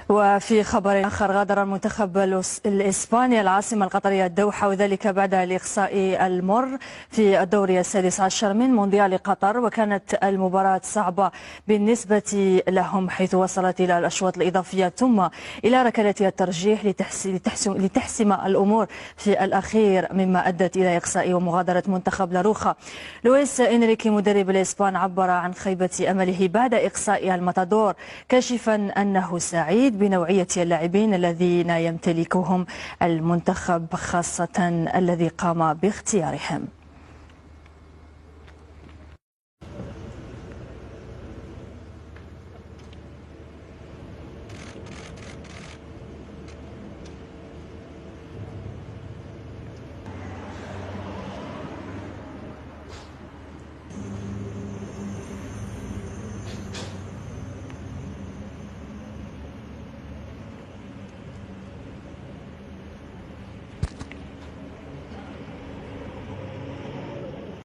وفي خبر آخر، غادر المنتخب الإسباني العاصمة القطرية الدوحة، وذلك بعد الإقصاء المر في الدور السادس عشر من مونديال قطر، وكانت المباراة صعبة بالنسبة لهم حيث وصلت إلى الأشواط الإضافية ثم إلى ركلات الترجيح لتحسم الأمور في الأخير، مما أدت إلى إقصاء ومغادرة منتخب لاروخا. لويس إنريكي مدرب الإسبان عبر عن خيبة أمله بعد إقصاء الماتادور، كاشفا أنه سعيد بنوعية اللاعبين الذين يمتلكهم المنتخب، خاصة الذي قام باختيارهم.